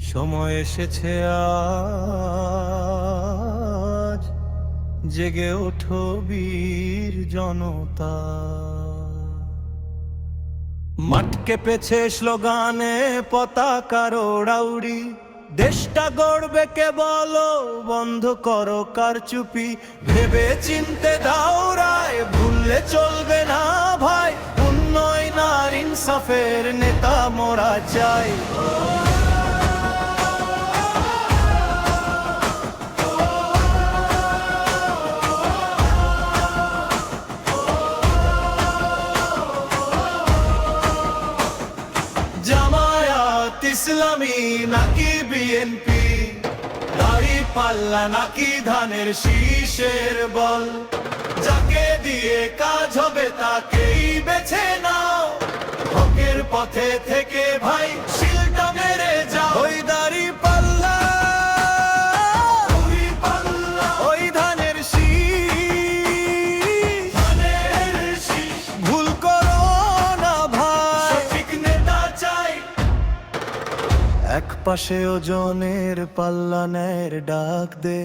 সময় এসেছে আজ, জেগে ওঠো বীর জনতা। মাঠ কেঁপেছে স্লোগানে, পতাকার ওড়াউড়ি, দেশটা গড়বে কে বলো, বন্ধ করো কারচুপি। ভেবে চিনতে দাও রায়, ভুললে চলবে না ভাই, উন্নয়ন আর ইনসাফের নেতা মোরা চাই। জামায়াত ইসলামী নাকি বিএনপি, দাড়ি পাল্লা নাকি ধানের শীষের বল, যাকে দিয়ে কাজ হবে তাকেই বেছে নাও, হকের পথে থেকে ভাই শিলটা মেরে যাও। ওই দাড়ি পাল্লা, ওই ধানের শীষ, ভুল করো না ভাই, সঠিক নেতা চাই। এক পাশে ওজনের পাল্লা ন্যায়ের ডাক দে,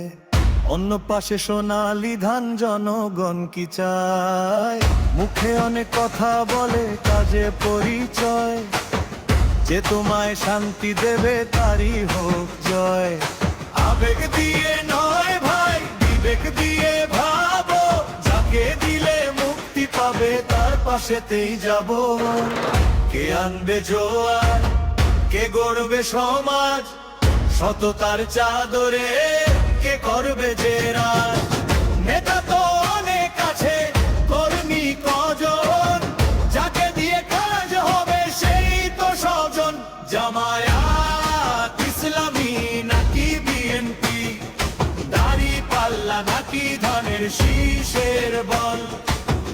অন্য পাশে সোনালি ধান, জনগণ কি চায়? মুখে অনেক কথা বলে, কাজে পরিচয়, যে তোমায় শান্তি দেবে তারই হোক জয়। আবেগ দিয়ে নয় ভাই, বিবেক দিয়ে ভাবো, যাকে দিলে মুক্তি পাবে তার পাশেতেই যাব। কে আনবে জোয়ার, কে গড়বে সমাজ, সততার চাদরে কে করবে যে রাজ। নেতা তো অনেক আছে, কর্মী কজন, যাকে দিয়ে কাজ হবে সেই তো স্বজন। জামায়াত ইসলামী নাকি বিএনপি, দাড়ি পাল্লা নাকি ধানের শীষের বল,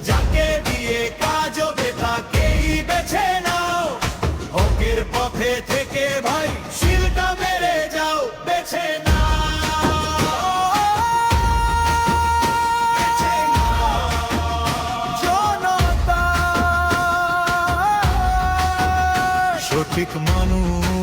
যাকে দিয়ে কাজ হবে তাকেই বেছে নাও, হকের পথে থেকে ভাই শিলটা মেরে যাও, বেছে নাও। জনতা সঠিক মানুষ